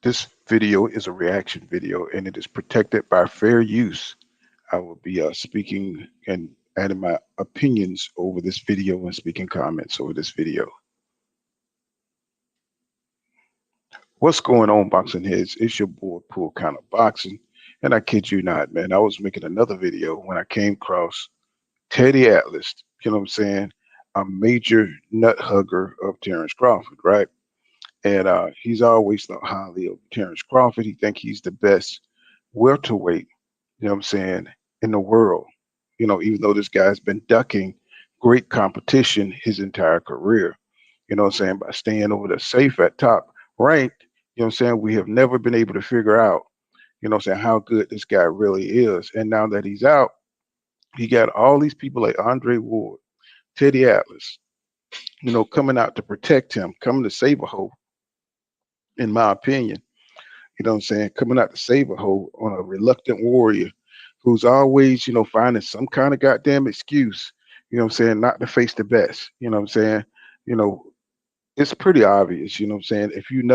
This video is a reaction video and it is protected by fair use. I will be speaking and adding my opinions over this video and speaking comments over this video. What's going on, boxing heads? It's your boy, Pool Kind of Boxing. And I kid you not, man, I was making another video when I came across Teddy Atlas, you know what I'm saying? A major nut hugger of Terence Crawford, right? And he's always thought highly of Terence Crawford. He think he's the best welterweight, you know what I'm saying, in the world. You know, even though this guy's been ducking great competition his entire career, you know what I'm saying, by staying over the safe at top ranked, you know what I'm saying, we have never been able to figure out, you know what I'm saying, how good this guy really is. And now that he's out, he got all these people like Andre Ward, Teddy Atlas, you know, coming out to protect him, coming to save a hoe, in my opinion. You know what I'm saying? Coming out to save a hoe on a reluctant warrior who's always, you know, finding some kind of goddamn excuse, you know what I'm saying, not to face the best. You know what I'm saying? You know, it's pretty obvious, you know what I'm saying? If you've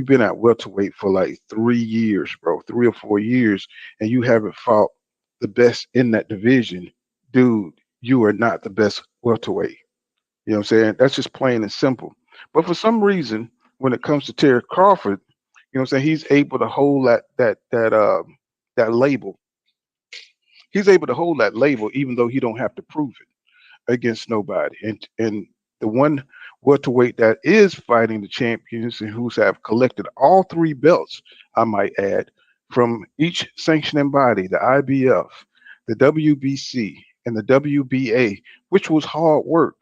been at welterweight for like 3 years, bro, 3 or 4 years, and you haven't fought the best in that division, dude, you are not the best welterweight. You know what I'm saying? That's just plain and simple. But for some reason, when it comes to Terry Crawford, you know what I'm saying, he's able to hold that label. He's able to hold that label even though he don't have to prove it against nobody. And the one welterweight that is fighting the champions and who's have collected all three belts, I might add, from each sanctioning body, the IBF, the WBC, and the WBA, which was hard work.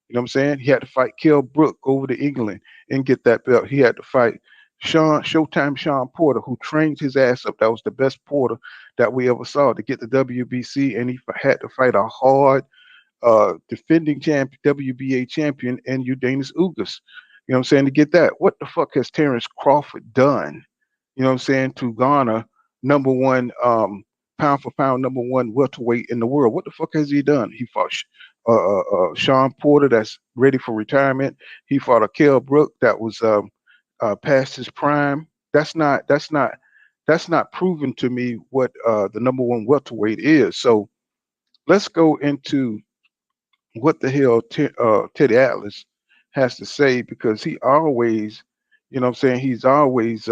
You know what I'm saying? He had to fight Kell Brook over to England and get that belt. He had to fight Showtime Sean Porter, who trained his ass up. That was the best Porter that we ever saw to get the WBC, and he had to fight a hard defending WBA champion and Udanis Ugas. You know what I'm saying? To get that. What the fuck has Terence Crawford done? You know what I'm saying? To garner number one pound for pound number one welterweight in the world. What the fuck has he done? He fought Sean Porter, that's ready for retirement. He fought a Kell Brook that was past his prime. That's not proven to me what the number one welterweight is. So let's go into what the hell Teddy Atlas has to say, because he always, you know what I'm saying, he's always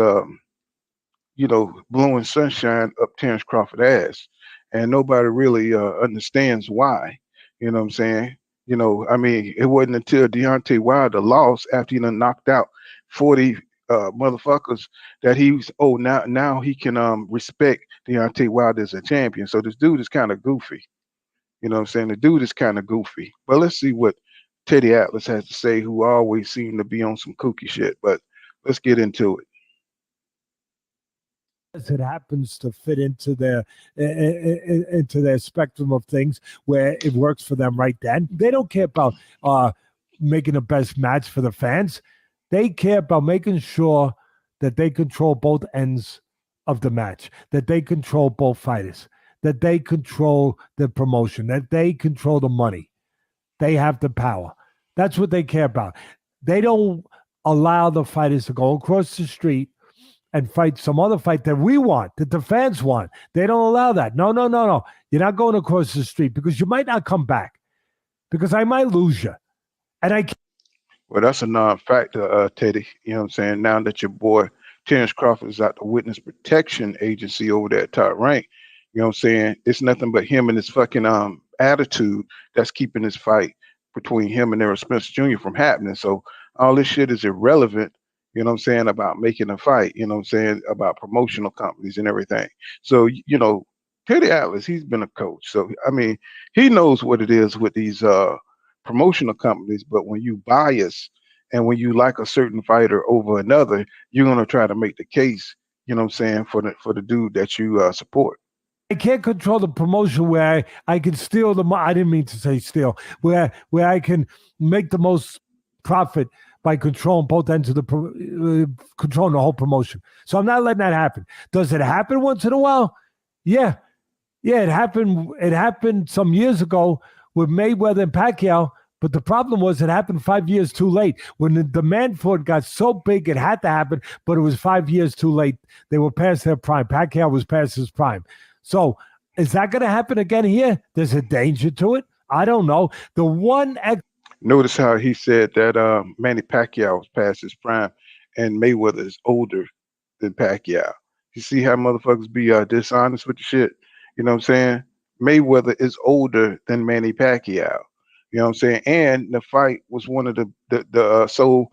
you know, blowing sunshine up Terence Crawford ass, and nobody really understands why. You know what I'm saying? You know, I mean, it wasn't until Deontay Wilder lost after he done knocked out 40 motherfuckers that he's now he can respect Deontay Wilder as a champion. So this dude is kind of goofy. You know what I'm saying? The dude is kind of goofy. But let's see what Teddy Atlas has to say, who always seemed to be on some kooky shit. But let's get into it. As it happens to fit into their spectrum of things where it works for them right then. They don't care about making the best match for the fans. They care about making sure that they control both ends of the match, that they control both fighters, that they control the promotion, that they control the money. They have the power. That's what they care about. They don't allow the fighters to go across the street and fight some other fight that we want, that the fans want. They don't allow that. No. You're not going across the street because you might not come back, because I might lose you. And I can't. Well, that's a non-factor, Teddy. You know what I'm saying? Now that your boy Terence Crawford is at the Witness Protection Agency over there at top rank, you know what I'm saying? It's nothing but him and his fucking attitude that's keeping this fight between him and Errol Spence Jr. from happening. So all this shit is irrelevant, you know what I'm saying, about making a fight, you know what I'm saying, about promotional companies and everything. So, you know, Teddy Atlas, he's been a coach. So, I mean, he knows what it is with these promotional companies. But when you bias and when you like a certain fighter over another, you're going to try to make the case, you know what I'm saying, for the dude that you support. I can't control the promotion where I can steal the money. I didn't mean to say steal. Where I can make the most profit by controlling both ends of controlling the whole promotion. So I'm not letting that happen. Does it happen once in a while? Yeah, it happened. It happened some years ago with Mayweather and Pacquiao. But the problem was it happened 5 years too late. When the demand for it got so big, it had to happen, but it was 5 years too late. They were past their prime. Pacquiao was past his prime. So is that going to happen again here? There's a danger to it. I don't know. The one Notice how he said that Manny Pacquiao was past his prime and Mayweather is older than Pacquiao. You see how motherfuckers be dishonest with the shit? You know what I'm saying? Mayweather is older than Manny Pacquiao. You know what I'm saying? And the fight was one of the so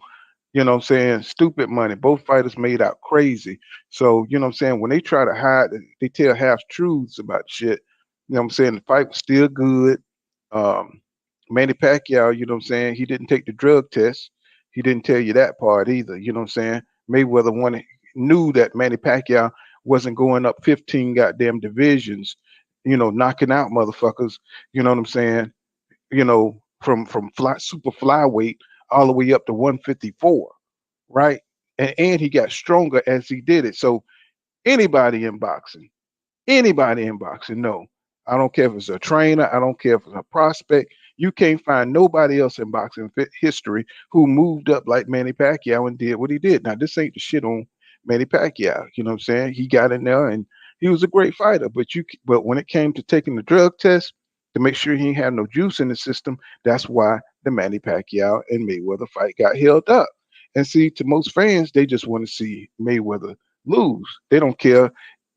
you know what I'm saying, stupid money. Both fighters made out crazy. So, you know what I'm saying, when they try to hide, they tell half truths about shit. You know what I'm saying? The fight was still good. Um, Manny Pacquiao, you know what I'm saying, he didn't take the drug test. He didn't tell you that part either. You know what I'm saying? Mayweather knew that Manny Pacquiao wasn't going up 15 goddamn divisions, knocking out motherfuckers, you know what I'm saying? From super flyweight all the way up to 154, right? And he got stronger as he did it. So anybody in boxing, no. I don't care if it's a trainer, I don't care if it's a prospect. You can't find nobody else in boxing history who moved up like Manny Pacquiao and did what he did. Now, this ain't the shit on Manny Pacquiao. You know what I'm saying? He got in there and he was a great fighter. But when it came to taking the drug test to make sure he had no juice in the system, that's why the Manny Pacquiao and Mayweather fight got held up. And see, to most fans, they just want to see Mayweather lose. They don't care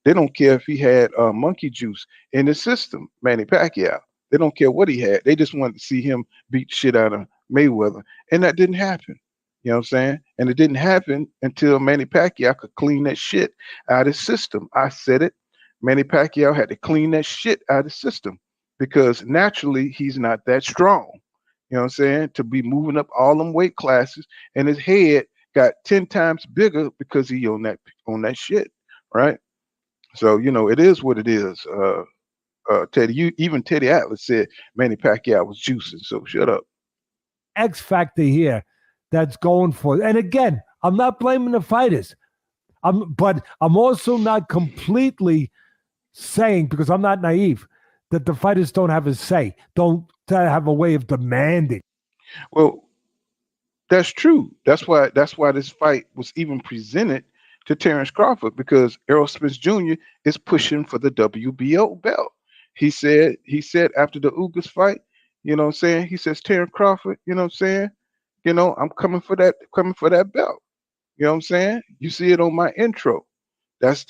if he had monkey juice in his system, Manny Pacquiao. They don't care what he had. They just wanted to see him beat the shit out of Mayweather. And that didn't happen. You know what I'm saying? And it didn't happen until Manny Pacquiao could clean that shit out of his system. I said it. Manny Pacquiao had to clean that shit out of his system because naturally he's not that strong. You know what I'm saying? To be moving up all them weight classes and his head got 10 times bigger because he on that shit. Right? So it is what it is. Teddy, even Teddy Atlas said Manny Pacquiao was juicing. So shut up. X factor here that's going for it. And again, I'm not blaming the fighters. But I'm also not completely saying, because I'm not naive, that the fighters don't have a say, don't have a way of demanding. Well, that's true. That's why this fight was even presented to Terence Crawford because Errol Spence Jr. is pushing for the WBO belt. He said after the Ugas fight, you know what I'm saying? He says, Terence Crawford, you know what I'm saying? I'm coming for that belt. You know what I'm saying? You see it on my intro. That's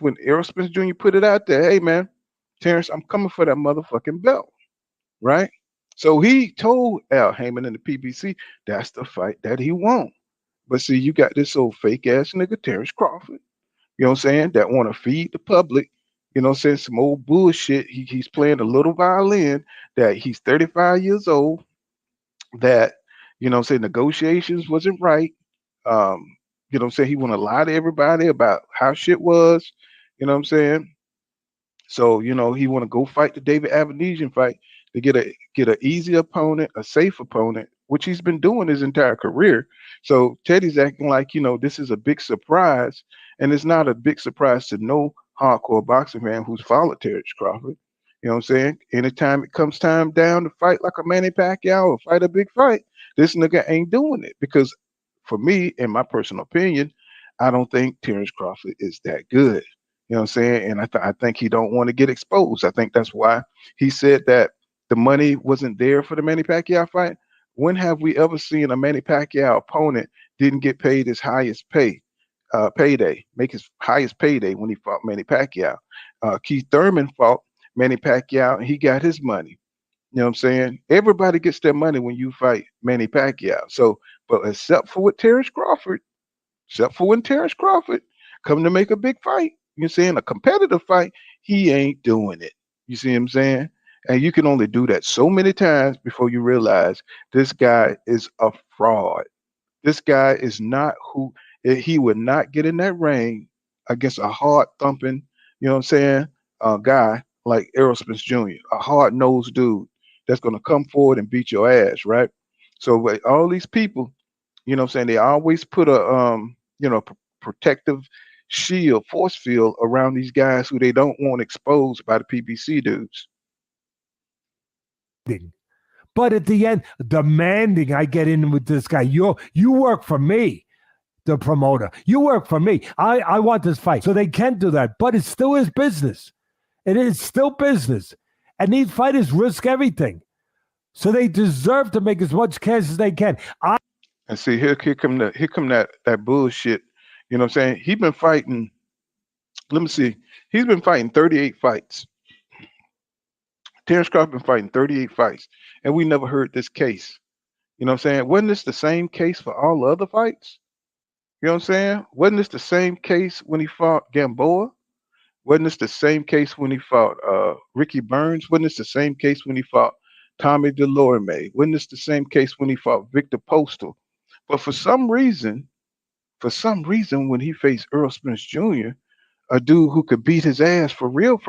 when Errol Spence Jr. put it out there. Hey man, Terrence, I'm coming for that motherfucking belt, right? So he told Al Heyman in the PBC that's the fight that he won. But see, you got this old fake ass nigga Terrence Crawford. You know what I'm saying? That want to feed the public. You know what I'm saying? Some old bullshit. He's playing a little violin. That he's 35 years old. That negotiations wasn't right. You know what I'm saying? He want to lie to everybody about how shit was. You know what I'm saying? So he want to go fight the David Avenesian fight to get a easy opponent, a safe opponent, which he's been doing his entire career. So Teddy's acting like this is a big surprise, and it's not a big surprise to no hardcore boxing fan who's followed Terrence Crawford. You know what I'm saying? Anytime it comes time down to fight like a Manny Pacquiao or fight a big fight, this nigga ain't doing it because, for me, in my personal opinion, I don't think Terrence Crawford is that good. You know what I'm saying? And I think he don't want to get exposed. I think that's why he said that the money wasn't there for the Manny Pacquiao fight. When have we ever seen a Manny Pacquiao opponent didn't get paid his highest payday, make his highest payday when he fought Manny Pacquiao? Keith Thurman fought Manny Pacquiao and he got his money. You know what I'm saying? Everybody gets their money when you fight Manny Pacquiao. So, but except for with Terrence Crawford, except for when Terrence Crawford come to make a big fight. You know what I'm saying? A competitive fight, he ain't doing it. You see what I'm saying? And you can only do that so many times before you realize this guy is a fraud. This guy is not who he would not get in that ring against a hard thumping, you know what I'm saying, guy like Errol Spence Jr., a hard nosed dude that's gonna come forward and beat your ass, right? So with all these people, you know what I'm saying, they always put a protective shield, force field around these guys who they don't want exposed by the PBC dudes. But at the end, demanding I get in with this guy. You work for me, the promoter. You work for me. I want this fight. So they can do that. But it still is business. It is still business. And these fighters risk everything. So they deserve to make as much cash as they can. And see, here come that bullshit. You know what I'm saying? He been fighting. Let me see. He's been fighting 38 fights. Terence Crawford been fighting 38 fights, and we never heard this case. You know what I'm saying? Wasn't this the same case for all the other fights? You know what I'm saying? Wasn't this the same case when he fought Gamboa? Wasn't this the same case when he fought Ricky Burns? Wasn't this the same case when he fought Tommy Delorme? Wasn't this the same case when he fought Victor Postal? But for some reason, when he faced Errol Spence Jr., a dude who could beat his ass for real,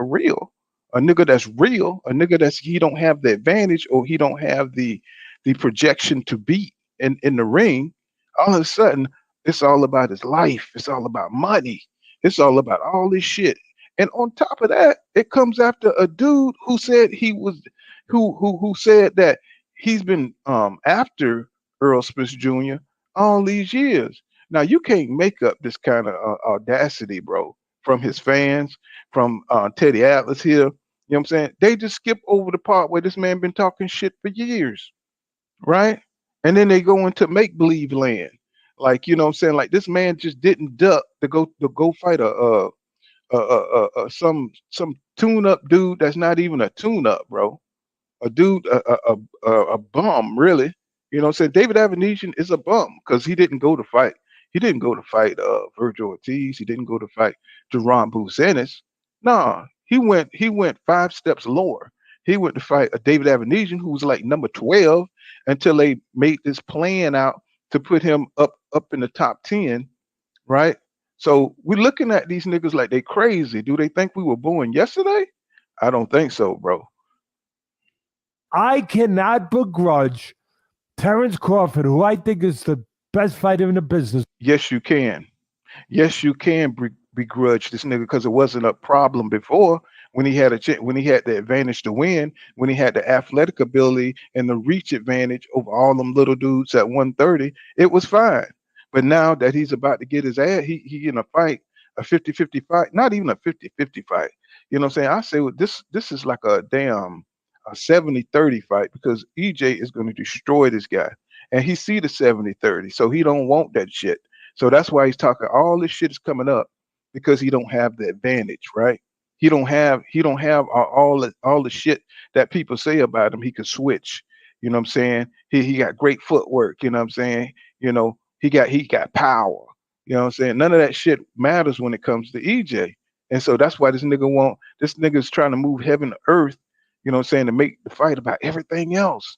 a nigga that's real, a nigga that's he don't have the advantage or he don't have the projection to beat in the ring, all of a sudden it's all about his life, it's all about money, it's all about all this shit. And on top of that, it comes after a dude who said he was who said that he's been after Earl Spence Jr. all these years. Now you can't make up this kind of audacity, bro, from his fans, from Teddy Atlas here. You know what I'm saying? They just skip over the part where this man been talking shit for years, right? And then they go into make believe land, like you know what I'm saying. Like this man just didn't duck to go fight some tune up dude that's not even a tune up, bro, a dude, a bum, really. You know what I'm saying? David Avenesian is a bum because he didn't go to fight. He didn't go to fight Virgil Ortiz. He didn't go to fight Jerron Busanis. Nah, he went 5 steps lower. He went to fight a David Avenesian who was like number 12 until they made this plan out to put him up in the top 10, right? So we're looking at these niggas like they crazy. Do they think we were born yesterday? I don't think so, bro. I cannot begrudge Terence Crawford, who I think is the best fighter in the business. Yes, you can. Yes, you can begrudge this nigga because it wasn't a problem before when he had when he had the advantage to win, when he had the athletic ability and the reach advantage over all them little dudes at 130, it was fine. But now that he's about to get his ass, he in a fight, a 50-50 fight, not even a 50-50 fight. You know what I'm saying? I say well, this is like a damn a 70-30 fight because EJ is going to destroy this guy. And he see the 70-30, so he don't want that shit. So that's why he's talking. All this shit is coming up because he don't have the advantage, right? He don't have all the shit that people say about him. He could switch. You know what I'm saying? He got great footwork. You know what I'm saying? You know he got power. You know what I'm saying? None of that shit matters when it comes to EJ. And so that's why this nigga's trying to move heaven to earth. You know what I'm saying, to make the fight about everything else.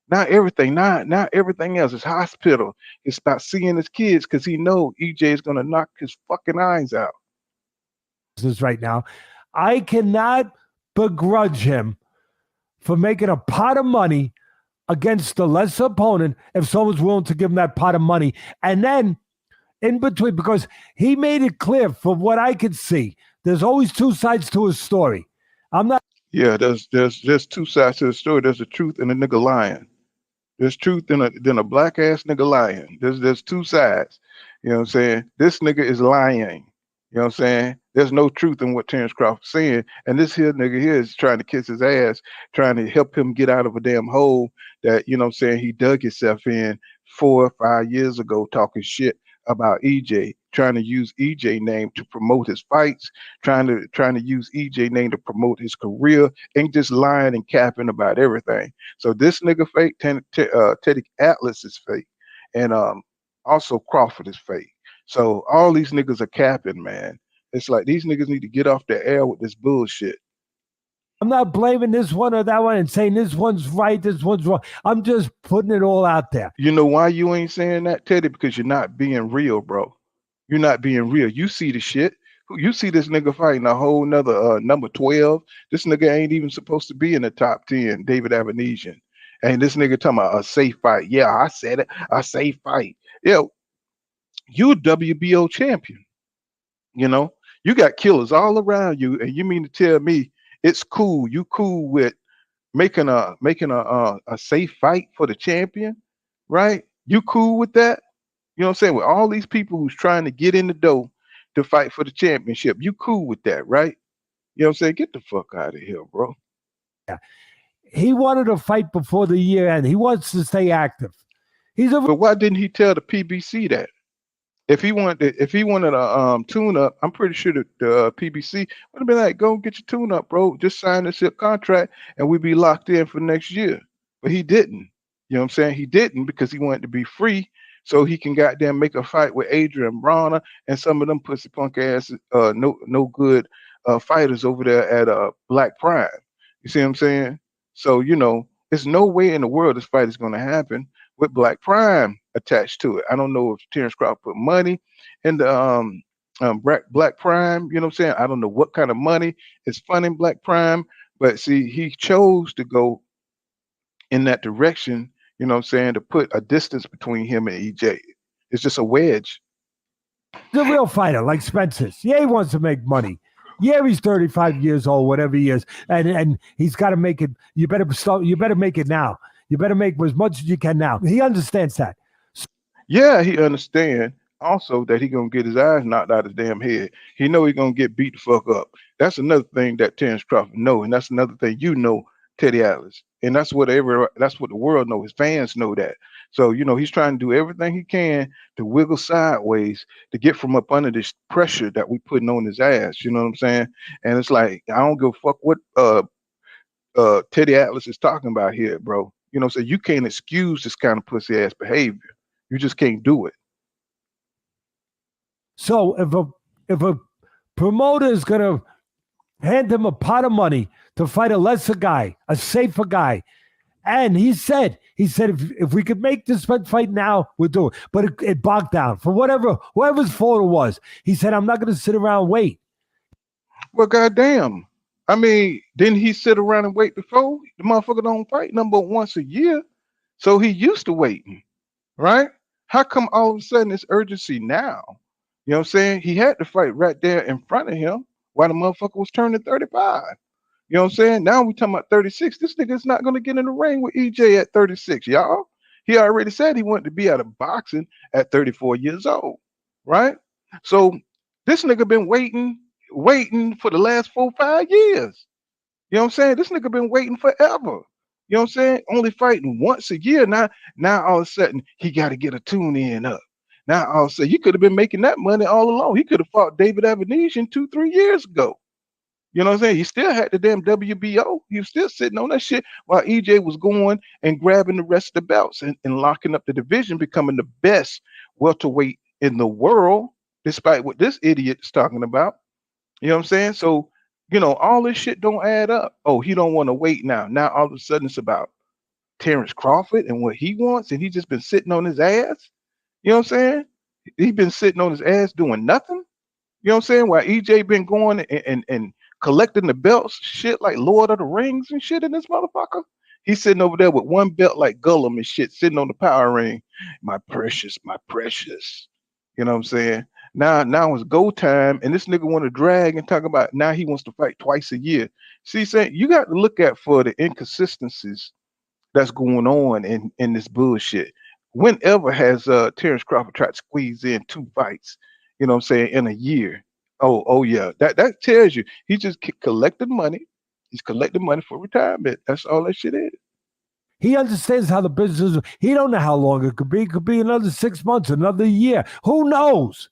Not everything, not everything else. It's hospital. It's about seeing his kids because he know EJ is gonna knock his fucking eyes out. Right now, I cannot begrudge him for making a pot of money against the lesser opponent if someone's willing to give him that pot of money. And then in between, because he made it clear from what I could see, there's always two sides to a story. I'm not. Yeah, there's two sides to the story. There's the truth and the nigga lying. There's truth in a black ass nigga lying. There's two sides. You know what I'm saying? This nigga is lying. You know what I'm saying? There's no truth in what Terence Crawford's saying. And this here nigga here is trying to kiss his ass, trying to help him get out of a damn hole that, you know what I'm saying, he dug himself in 4 or 5 years ago talking shit about EJ, trying to use EJ name to promote his fights, trying to use EJ name to promote his career, and just lying and capping about everything. So this nigga fake, Teddy Atlas is fake, and also Crawford is fake. So all these niggas are capping, man. It's like these niggas need to get off the air with this bullshit. I'm not blaming this one or that one and saying this one's right, this one's wrong. I'm just putting it all out there. You know why you ain't saying that, Teddy? Because you're not being real, bro. You're not being real. You see the shit. You see this nigga fighting a whole nother number 12. This nigga ain't even supposed to be in the top 10, David Avenesian. And this nigga talking about a safe fight. Yeah, I said it. A safe fight. Yeah, you a WBO champion. You know, you got killers all around you, and you mean to tell me it's cool? You cool with making a safe fight for the champion, right? You cool with that? You know what I'm saying? With all these people who's trying to get in the door to fight for the championship, you cool with that, right? You know what I'm saying? Get the fuck out of here, bro. Yeah. He wanted to fight before the year end. He wants to stay active. He's a But why didn't he tell the PBC that? If he wanted a tune up, I'm pretty sure that the PBC would have been like, "Go get your tune up, bro. Just sign this here contract, and we be locked in for next year." But he didn't. You know what I'm saying? He didn't because he wanted to be free, so he can goddamn make a fight with Adrian Bronner and some of them pussy punk ass, no good fighters over there at Black Prime. You see what I'm saying? So there's no way in the world this fight is going to happen with Black Prime attached to it. I don't know if Terence Crawford put money in the Black Prime. You know what I'm saying? I don't know what kind of money is funding Black Prime, but see, he chose to go in that direction. You know what I'm saying? To put a distance between him and EJ. It's just a wedge. real fighter like Spencer's. Yeah, he wants to make money. Yeah, he's 35 years old, whatever he is, and he's got to make it. You better start. You better make it now. You better make as much as you can now. He understands that. Yeah, he understand also that he gonna get his eyes knocked out of his damn head. He know he gonna get beat the fuck up. That's another thing that Terence Crawford know, and that's another thing Teddy Atlas, and that's what the world know. His fans know that. So he's trying to do everything he can to wiggle sideways to get from up under this pressure that we putting on his ass. You know what I'm saying? And it's like I don't give a fuck what Teddy Atlas is talking about here, bro. So you can't excuse this kind of pussy ass behavior. You just can't do it. So if a promoter is gonna hand him a pot of money to fight a lesser guy, a safer guy, and he said if we could make this fight now, we'll do it. But it bogged down for whoever's fault it was. He said, I'm not gonna sit around and wait. Well, goddamn. I mean, didn't he sit around and wait before? The motherfucker don't fight number once a year. So he used to waiting, right? How come all of a sudden it's urgency now? You know what I'm saying? He had to fight right there in front of him while the motherfucker was turning 35. You know what I'm saying? Now we talking about 36. This nigga's not gonna get in the ring with EJ at 36, y'all. He already said he wanted to be out of boxing at 34 years old, right? So this nigga been waiting for the last 4, 5 years. You know what I'm saying? This nigga been waiting forever. You know what I'm saying? Only fighting once a year. Now all of a sudden he got to get a tune in up. Now all of a sudden he could have been making that money all along. He could have fought David Avenesian 2, 3 years ago. You know what I'm saying? He still had the damn WBO. He was still sitting on that shit while EJ was going and grabbing the rest of the belts and locking up the division, becoming the best welterweight in the world, despite what this idiot is talking about. You know what I'm saying? So, all this shit don't add up. Oh, he don't want to wait now. Now all of a sudden it's about Terence Crawford and what he wants, and he just been sitting on his ass. You know what I'm saying? He been sitting on his ass doing nothing. You know what I'm saying? While EJ been going and collecting the belts, shit like Lord of the Rings and shit in this motherfucker. He's sitting over there with one belt like Gollum and shit, sitting on the power ring. My precious, my precious. You know what I'm saying? Now it's go time, and this nigga want to drag and talk about now he wants to fight twice a year. See, saying you got to look at for the inconsistencies that's going on in this bullshit. Whenever has Terence Crawford tried to squeeze in 2 fights, you know what I'm saying, in a year? Oh yeah. That tells you he just collecting money. He's collecting money for retirement. That's all that shit is. He understands how the business is. He don't know how long it could be. It could be another 6 months, another year. Who knows?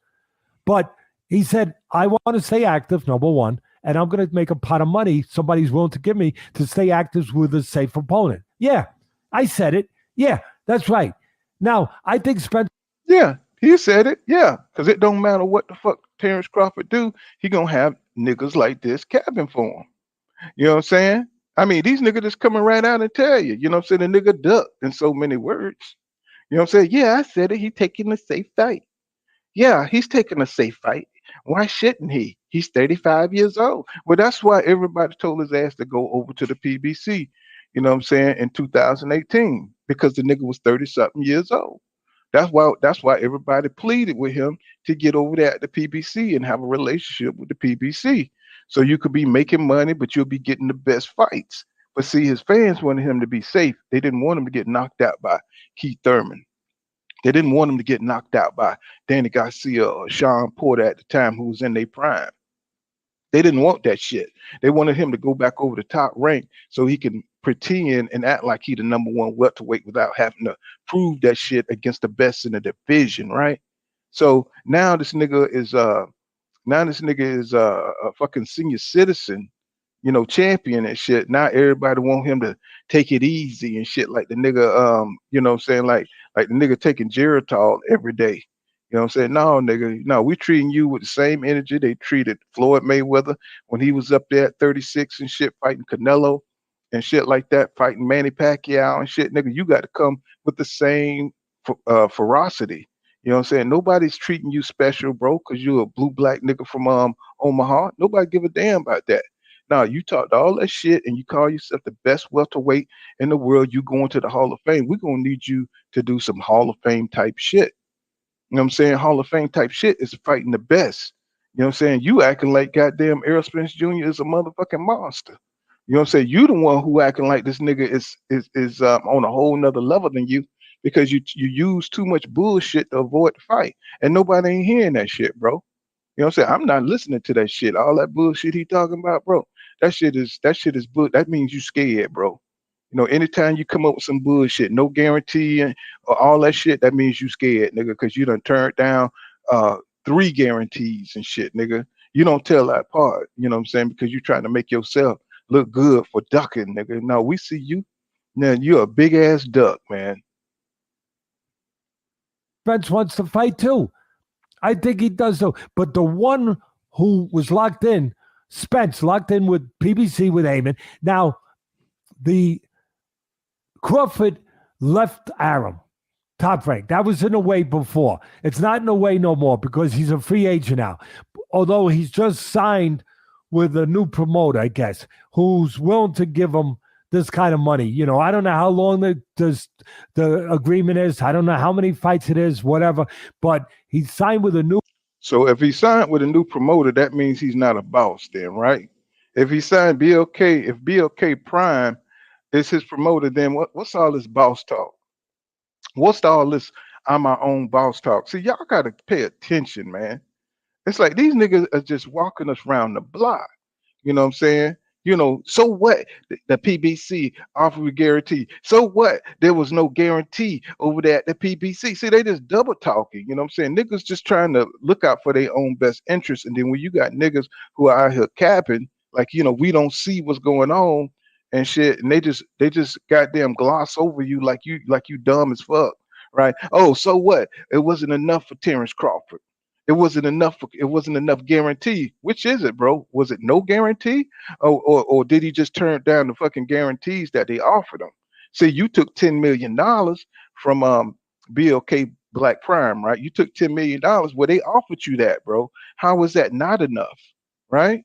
But he said, I want to stay active, number one, and I'm going to make a pot of money somebody's willing to give me to stay active with a safe opponent. Yeah, I said it. Yeah, that's right. Now, I think Spencer. Yeah, he said it. Yeah, because it don't matter what the fuck Terence Crawford do. He going to have niggas like this capping for him. You know what I'm saying? I mean, these niggas just coming right out and tell you. You know what I'm saying? The nigga ducked in so many words. You know what I'm saying? Yeah, I said it. He taking a safe fight. Yeah, he's taking a safe fight. Why shouldn't he? He's 35 years old. Well, that's why everybody told his ass to go over to the PBC, you know what I'm saying, in 2018, because the nigga was 30 something years old. That's why everybody pleaded with him to get over there at the PBC and have a relationship with the PBC. So you could be making money, but you'll be getting the best fights But see, his fans wanted him to be safe. They didn't want him to get knocked out by Keith Thurman. They didn't want him to get knocked out by Danny Garcia or Sean Porter at the time, who was in their prime. They didn't want that shit. They wanted him to go back over the top rank so he can pretend and act like he the number one welterweight without having to prove that shit against the best in the division, right? So now this nigga is a fucking senior citizen, champion and shit. Now everybody want him to take it easy and shit, like the nigga, what I'm saying, like the nigga taking Geritol every day. You know what I'm saying? No, nigga, no, we treating you with the same energy they treated Floyd Mayweather when he was up there at 36 and shit, fighting Canelo and shit like that, fighting Manny Pacquiao and shit, nigga. You got to come with the same ferocity. You know what I'm saying? Nobody's treating you special, bro, because you're a blue black nigga from Omaha. Nobody give a damn about that. Now you talked all that shit and you call yourself the best welterweight in the world. You going to the Hall of Fame. We're gonna need you to do some Hall of Fame type shit. You know what I'm saying? Hall of Fame type shit is fighting the best. You know what I'm saying? You acting like goddamn Errol Spence Jr. is a motherfucking monster. You know what I'm saying? You the one who acting like this nigga is on a whole nother level than you because you use too much bullshit to avoid the fight. And nobody ain't hearing that shit, bro. You know what I'm saying? I'm not listening to that shit. All that bullshit he talking about, bro. That shit is bull. That means you scared, bro. Anytime you come up with some bullshit, no guarantee or all that shit, that means you scared, nigga, because you done turned down uh 3 guarantees and shit, nigga. You don't tell that part, you know what I'm saying? Because you're trying to make yourself look good for ducking, nigga. No, we see you. Now you're a big ass duck, man. Spence wants to fight too. I think he does so. But the one who was locked in, Spence, locked in with PBC with Amon. Now, the Crawford left Arum, top rank. That was in a way before. It's not in a way no more because he's a free agent now. Although he's just signed with a new promoter, I guess, who's willing to give him this kind of money. I don't know how long the agreement is. I don't know how many fights it is, whatever. But he signed with a new. So if he signed with a new promoter, that means he's not a boss then, right? If he signed BLK, if BLK Prime is his promoter, then what's all this boss talk? What's all this I'm my own boss talk? See, y'all gotta pay attention, man. It's like these niggas are just walking us around the block. You know what I'm saying? So what? The PBC offered a guarantee. So what? There was no guarantee over there at the PBC. See, they just double talking. You know what I'm saying? Niggas just trying to look out for their own best interest. And then when you got niggas who are out here capping, like, we don't see what's going on and shit, and they just goddamn gloss over you like you dumb as fuck. Right? Oh, so what? It wasn't enough for Terence Crawford. It wasn't enough guarantee. Which is it, bro? Was it no guarantee? Or did he just turn down the fucking guarantees that they offered him? See, you took $10 million from BLK Black Prime, right? You took $10 million where they offered you that, bro. How was that not enough, right?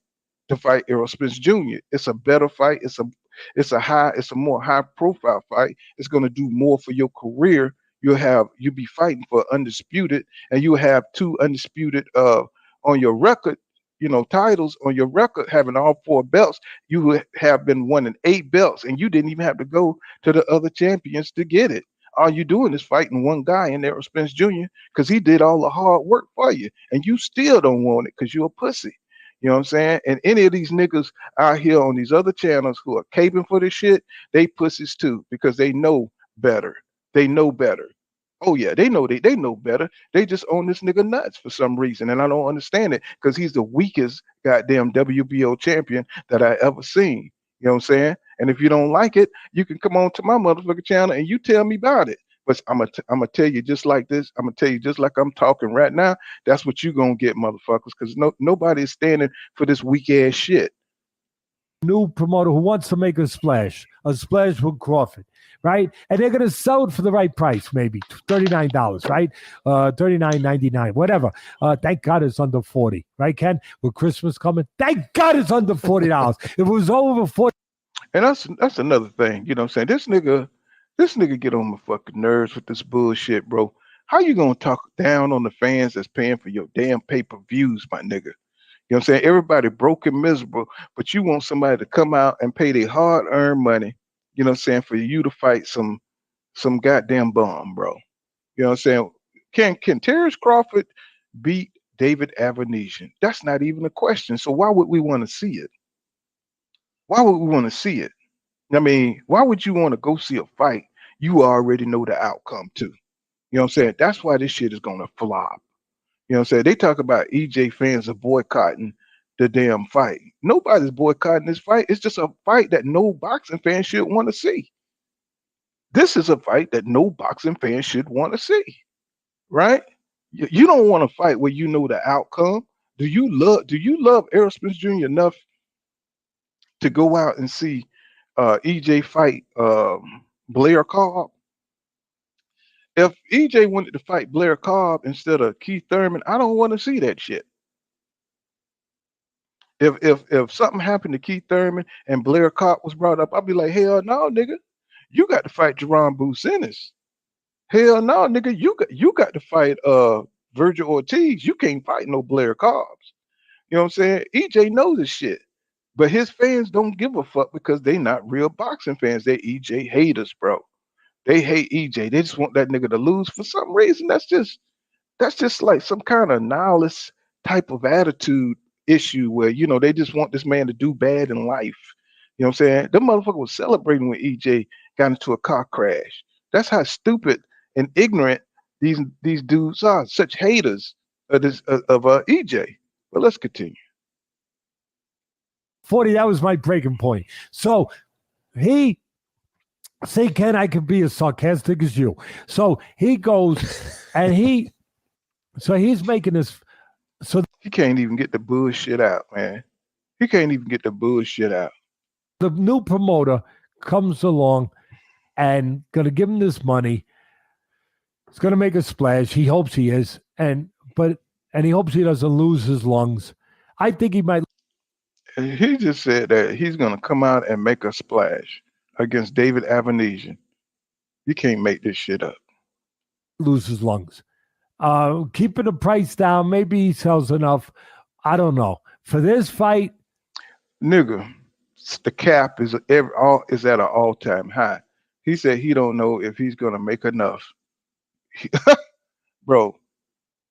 To fight Errol Spence Jr. It's a better fight. It's a more high profile fight. It's gonna do more for your career. You'll be fighting for undisputed, and you have 2 undisputed on your record, titles on your record, having all 4 belts. You have been winning 8 belts, and you didn't even have to go to the other champions to get it. All you doing is fighting one guy in Errol Spence Jr. because he did all the hard work for you, and you still don't want it because you're a pussy. You know what I'm saying? And any of these niggas out here on these other channels who are caping for this shit, they pussies too because they know better. They know better. Oh yeah, they know better. They just own this nigga nuts for some reason, and I don't understand it because he's the weakest goddamn WBO champion that I ever seen. You know what I'm saying? And if you don't like it, you can come on to my motherfucking channel and you tell me about it. But I'm gonna tell you just like this. I'm gonna tell you just like I'm talking right now. That's what you gonna get, motherfuckers, because nobody is standing for this weak ass shit. New promoter who wants to make a splash with Crawford, right? And they're going to sell it for the right price, maybe $39, right? $39.99, whatever. Thank God it's under 40, right, Ken? With Christmas coming, thank God it's under $40. If it was over 40. And that's another thing, you know what I'm saying? This nigga get on my fucking nerves with this bullshit, bro. How you gonna talk down on the fans that's paying for your damn pay-per-views, my nigga? You know what I'm saying? Everybody broke and miserable, but you want somebody to come out and pay their hard-earned money, you know what I'm saying, for you to fight some goddamn bum, bro. You know what I'm saying? Can Terence Crawford beat David Avanesian? That's not even a question. So why would we want to see it? Why would we want to see it? I mean, why would you want to go see a fight you already know the outcome to? You know what I'm saying? That's why this shit is gonna flop. You know what I'm saying? They talk about EJ fans are boycotting the damn fight. Nobody's boycotting this fight. It's just a fight that no boxing fan should want to see. This is a fight that no boxing fan should want to see, right? You don't want to fight where you know the outcome. Do you love Errol Spence Jr. enough to go out and see EJ fight Blair Cobb? If EJ wanted to fight Blair Cobb instead of Keith Thurman, I don't want to see that shit. If something happened to Keith Thurman and Blair Cobb was brought up, I'd be like, hell no, nigga. You got to fight Jerron Businis. Hell no, nigga. You got to fight Virgil Ortiz. You can't fight no Blair Cobbs. You know what I'm saying? EJ knows this shit. But his fans don't give a fuck because they not real boxing fans. They EJ haters, bro. They hate EJ. They just want that nigga to lose for some reason. That's just like some kind of nihilist type of attitude issue where they just want this man to do bad in life. You know what I'm saying? The motherfucker was celebrating when EJ got into a car crash. That's how stupid and ignorant these dudes are. Such haters of EJ. But let's continue. 40, that was my breaking point. So he say, Ken, I can be as sarcastic as you. So he goes and he's making this. So he can't even get the bullshit out, man. He can't even get the bullshit out. The new promoter comes along and going to give him this money. He's going to make a splash. He hopes he is. And he hopes he doesn't lose his lungs. I think he might. He just said that he's going to come out and make a splash against David Avanesian. You can't make this shit up. Lose his lungs. Keeping the price down. Maybe he sells enough. I don't know. For this fight, nigga, the cap is at an all-time high. He said he don't know if he's gonna make enough. Bro,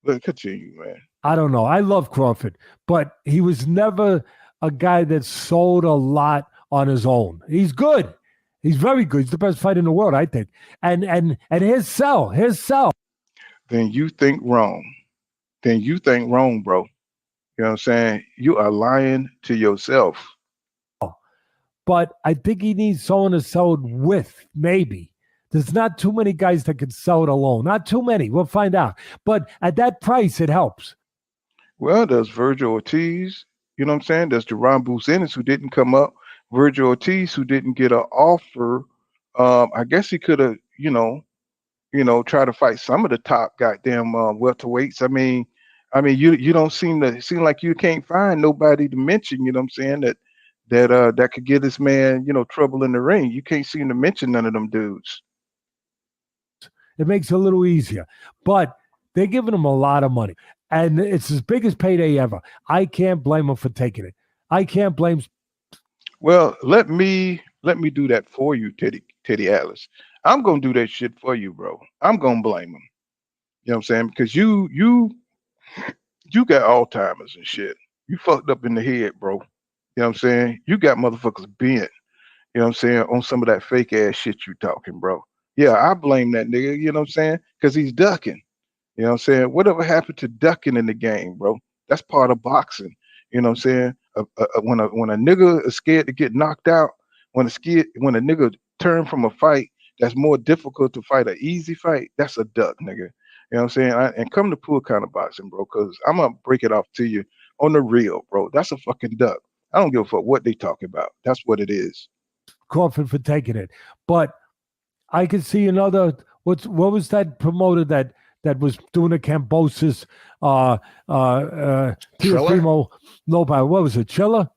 let's continue, man. I don't know. I love Crawford, but he was never a guy that sold a lot on his own. He's good. He's very good. He's the best fighter in the world, I think. And his sell. Then you think wrong. Bro. You know what I'm saying? You are lying to yourself. But I think he needs someone to sell it with, maybe. There's not too many guys that can sell it alone. Not too many. We'll find out. But at that price, it helps. Well, there's Virgil Ortiz. You know what I'm saying? There's Jerron Businis, who didn't come up. Virgil Ortiz, who didn't get an offer. I guess he could have, try to fight some of the top goddamn welterweights. I mean, you don't seem like you can't find nobody to mention. You know what I'm saying, that could give this man trouble in the ring. You can't seem to mention none of them dudes. It makes it a little easier, but they're giving him a lot of money, and it's his biggest payday ever. I can't blame him for taking it. I can't blame. Well, let me do that for you, Teddy Atlas. I'm gonna do that shit for you, bro. I'm gonna blame him. You know what I'm saying? Because you got Alzheimer's and shit. You fucked up in the head, bro. You know what I'm saying? You got motherfuckers bent. You know what I'm saying? On some of that fake ass shit you talking, bro. Yeah, I blame that nigga. You know what I'm saying? Because he's ducking. You know what I'm saying? Whatever happened to ducking in the game, bro? That's part of boxing. You know what I'm saying? When a nigga is scared to get knocked out, when a nigga turn from a fight that's more difficult to fight an easy fight, that's a duck, nigga. You know what I'm saying? And come to pool kind of boxing, bro, because I'm going to break it off to you on the real, bro. That's a fucking duck. I don't give a fuck what they talking about. That's what it is. Crawford for taking it. But I could see another, what was that promoter that was doing a Cambosis, Teofimo, nobody. What was it? Triller.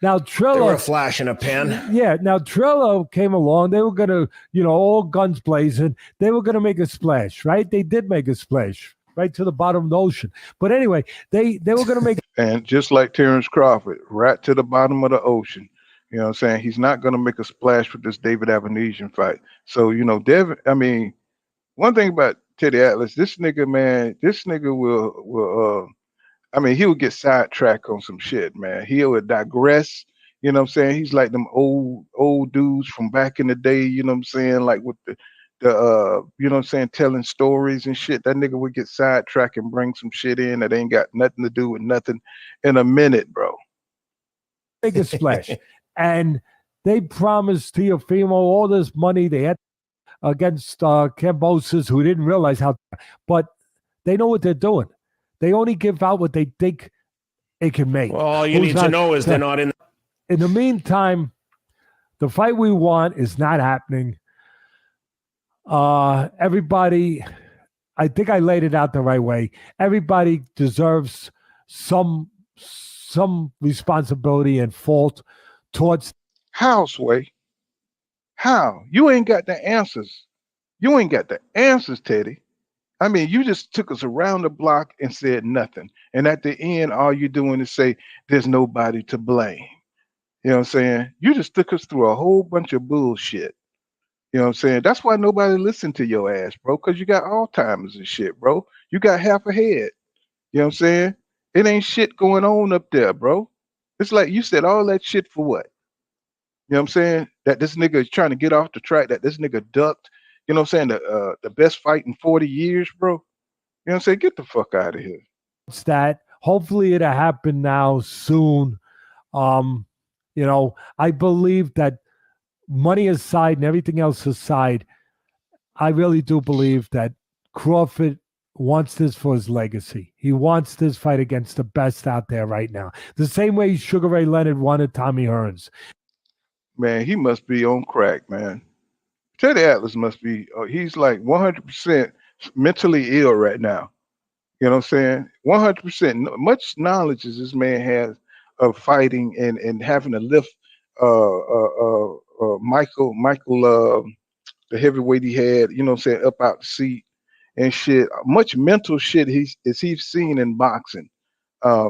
Now Triller. They were a flash in a pan. Yeah. Now Triller came along. They were gonna, all guns blazing. They were gonna make a splash, right? They did make a splash. right to the bottom of the ocean. But anyway, they were going to make And just like Terence Crawford, right to the bottom of the ocean. You know what I'm saying? He's not going to make a splash with this David Avenesian fight. So, you know, one thing about Teddy Atlas, this nigga, man, this nigga he'll get sidetracked on some shit, man. He'll digress. You know what I'm saying? He's like them old dudes from back in the day, you know what I'm saying? Like with the you know what I'm saying, telling stories and shit. That nigga would get sidetracked and bring some shit in that ain't got nothing to do with nothing in a minute, bro. a splash. And they promised Teofimo all this money they had against Cambosis, who didn't realize how, but they know what they're doing. They only give out what they think it can make. Well, all you need to know is they're not in. In the meantime, the fight we want is not happening. Everybody, I think I laid it out the right way. Everybody deserves some responsibility and fault towards. How, Sway? How? You ain't got the answers. You ain't got the answers, Teddy. I mean, you just took us around the block and said nothing. And at the end, all you're doing is say, there's nobody to blame. You know what I'm saying? You just took us through a whole bunch of bullshit. You know what I'm saying? That's why nobody listened to your ass, bro, because you got Alzheimer's and shit, bro. You got half a head. You know what I'm saying? It ain't shit going on up there, bro. It's like you said all that shit for what? You know what I'm saying? That this nigga is trying to get off the track, that this nigga ducked, you know what I'm saying, the best fight in 40 years, bro. You know what I'm saying? Get the fuck out of here. That hopefully it'll happen now soon. You know, I believe that money aside and everything else aside, I really do believe that Crawford wants this for his legacy. He wants this fight against the best out there right now. The same way Sugar Ray Leonard wanted Tommy Hearns. Man, he must be on crack, man. Teddy Atlas must be, he's like 100% mentally ill right now. You know what I'm saying? 100%. Much knowledge as this man has of fighting and having to lift Michael, the heavyweight he had, you know what I'm saying, up out the seat and shit. Much mental shit he's seen in boxing. I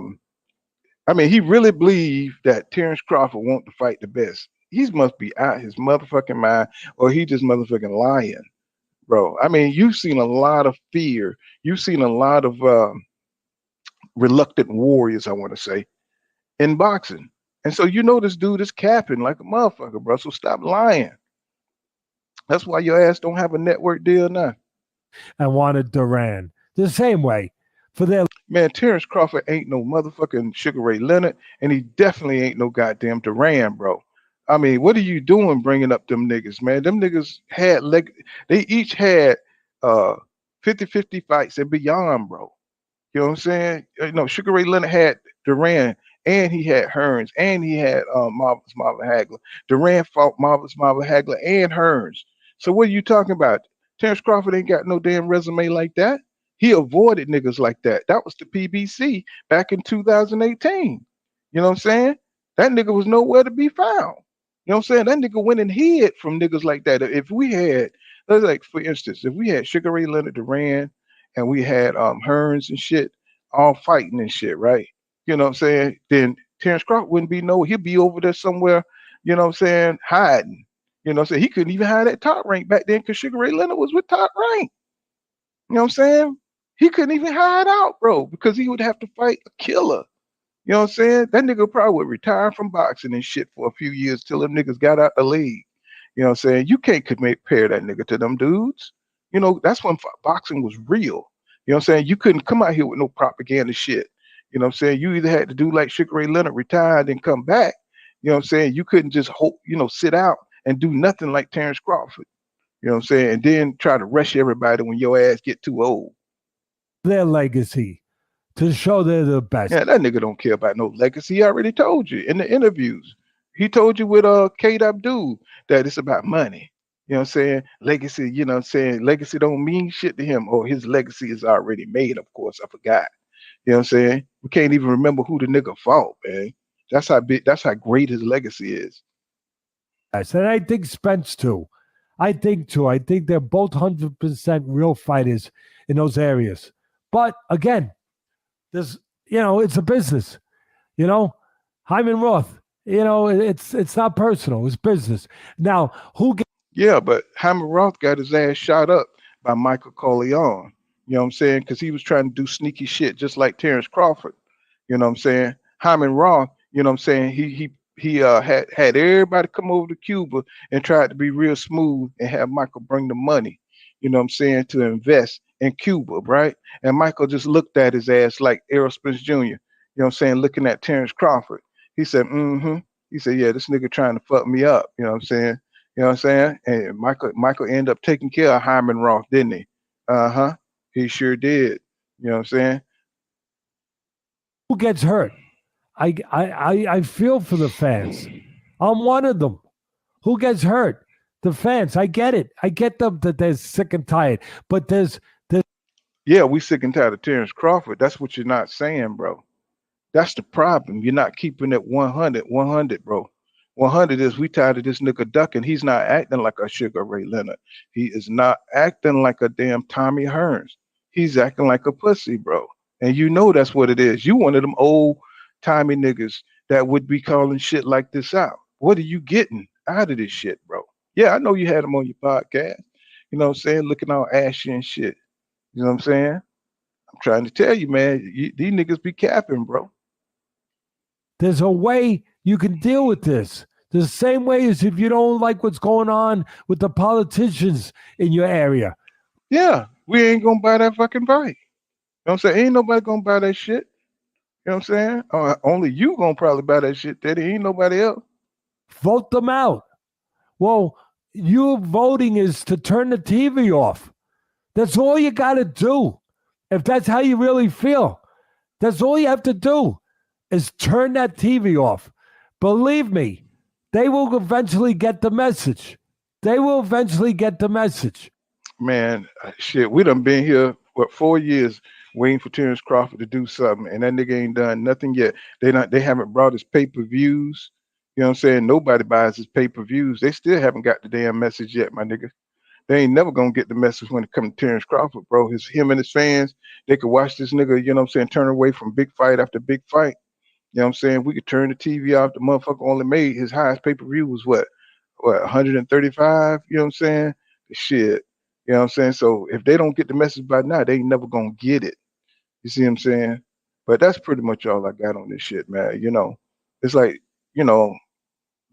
mean, he really believed that Terence Crawford want to fight the best. He must be out his motherfucking mind, or he just motherfucking lying, bro. I mean, you've seen a lot of fear. You've seen a lot of reluctant warriors, I want to say, in boxing. And so you know this dude is capping like a motherfucker, bro. So stop lying. That's why your ass don't have a network deal now. And wanted Duran the same way for their man. Terence Crawford ain't no motherfucking Sugar Ray Leonard, and he definitely ain't no goddamn Duran, bro. I mean, what are you doing bringing up them niggas, man? Them niggas had they each had 50-50 fights and beyond, bro. You know what I'm saying? You know, Sugar Ray Leonard had Duran, and he had Hearns, and he had Marvelous Marvin Hagler. Duran fought Marvelous Marvin Hagler and Hearns. So what are you talking about? Terence Crawford ain't got no damn resume like that. He avoided niggas like that. That was the PBC back in 2018. You know what I'm saying? That nigga was nowhere to be found. You know what I'm saying? That nigga went and hid from niggas like that. If we had, like for instance, if we had Sugar Ray Leonard, Duran, and we had Hearns and shit, all fighting and shit, right? You know what I'm saying? Then Terence Crawford wouldn't be nowhere. He'd be over there somewhere, you know what I'm saying, hiding. You know what I'm saying? He couldn't even hide at Top Rank back then because Sugar Ray Leonard was with Top Rank. You know what I'm saying? He couldn't even hide out, bro, because he would have to fight a killer. You know what I'm saying? That nigga probably would retire from boxing and shit for a few years till them niggas got out the league. You know what I'm saying? You can't compare that nigga to them dudes. You know, that's when boxing was real. You know what I'm saying? You couldn't come out here with no propaganda shit. You know what I'm saying? You either had to do like Sugar Ray Leonard, retire and then come back. You know what I'm saying? You couldn't just hope, you know, sit out and do nothing like Terence Crawford. You know what I'm saying? And then try to rush everybody when your ass get too old. Their legacy to show they're the best. Yeah, that nigga don't care about no legacy. He already told you in the interviews. He told you with Kate Abdul that it's about money. You know what I'm saying? Legacy, you know what I'm saying? Legacy don't mean shit to him. Or his legacy is already made, of course. I forgot. You know what I'm saying? We can't even remember who the nigga fought, man. That's how great his legacy is. And I think Spence too. I think they're both 100% real fighters in those areas. But again, there's, it's a business. Hyman Roth. It's not personal. It's business. Now, who gets? Yeah, but Hyman Roth got his ass shot up by Michael Corleone. You know what I'm saying? Because he was trying to do sneaky shit just like Terence Crawford. You know what I'm saying? Hyman Roth, you know what I'm saying? He had everybody come over to Cuba and tried to be real smooth and have Michael bring the money, you know what I'm saying, to invest in Cuba, right? And Michael just looked at his ass like Errol Spence Jr., you know what I'm saying, looking at Terence Crawford. He said, mm-hmm. He said, yeah, this nigga trying to fuck me up, you know what I'm saying? You know what I'm saying? And Michael ended up taking care of Hyman Roth, didn't he? Uh-huh. He sure did. You know what I'm saying? Who gets hurt? I feel for the fans. I'm one of them. Who gets hurt? The fans. I get it. I get them that they're sick and tired. But there's yeah, we sick and tired of Terence Crawford. That's what you're not saying, bro. That's the problem. You're not keeping it 100, bro. 100 is we tired of this nigga ducking. He's not acting like a Sugar Ray Leonard. He is not acting like a damn Tommy Hearns. He's acting like a pussy, bro. And you know that's what it is. You one of them old timey niggas that would be calling shit like this out. What are you getting out of this shit, bro? Yeah, I know you had him on your podcast. You know what I'm saying? Looking all ashy and shit. You know what I'm saying? I'm trying to tell you, man, these niggas be capping, bro. There's a way you can deal with this. The same way as if you don't like what's going on with the politicians in your area. Yeah, we ain't gonna buy that fucking bike. You know what I'm saying? Ain't nobody gonna buy that shit. You know what I'm saying? Only you gonna probably buy that shit, Teddy. Ain't nobody else. Vote them out. Well, you voting is to turn the TV off. That's all you got to do. If that's how you really feel, that's all you have to do is turn that TV off. Believe me, they will eventually get the message. They will eventually get the message. Man, shit, we done been here, 4 years waiting for Terence Crawford to do something, and that nigga ain't done nothing yet. They haven't brought his pay-per-views. You know what I'm saying? Nobody buys his pay-per-views. They still haven't got the damn message yet, my nigga. They ain't never gonna get the message when it comes to Terence Crawford, bro. Him and his fans, they could watch this nigga, you know what I'm saying, turn away from big fight after big fight. You know what I'm saying? We could turn the TV off. The motherfucker only made his highest pay-per-view was what, 135? You know what I'm saying? Shit. You know what I'm saying? So if they don't get the message by now, they ain't never gonna get it. You see what I'm saying? But that's pretty much all I got on this shit, man. You know, it's like, you know,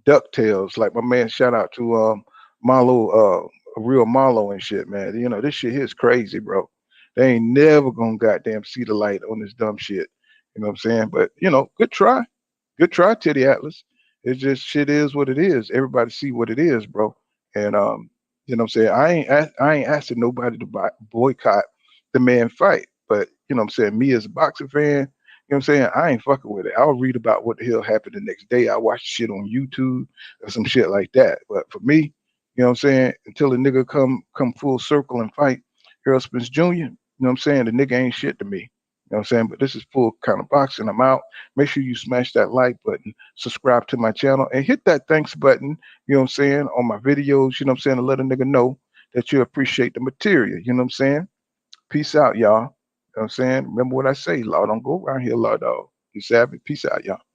DuckTales. Like my man, shout out to Marlo, real Marlo and shit, man. You know, this shit here is crazy, bro. They ain't never gonna goddamn see the light on this dumb shit. You know what I'm saying? But you know, good try. Good try, Teddy Atlas. It's just shit is what it is. Everybody see what it is, bro. And you know what I'm saying? I ain't asking nobody to boycott the man fight. But you know what I'm saying? Me as a boxing fan, you know what I'm saying? I ain't fucking with it. I'll read about what the hell happened the next day. I watch shit on YouTube or some shit like that. But for me, you know what I'm saying? Until the nigga come full circle and fight Errol Spence Jr., you know what I'm saying? The nigga ain't shit to me. You know what I'm saying? But this is full kind of boxing. I'm out. Make sure you smash that like button, subscribe to my channel, and hit that thanks button, you know what I'm saying, on my videos, you know what I'm saying, to let a nigga know that you appreciate the material. You know what I'm saying? Peace out, y'all. You know what I'm saying? Remember what I say, law don't go around here, law dog. You savage? Peace out, y'all.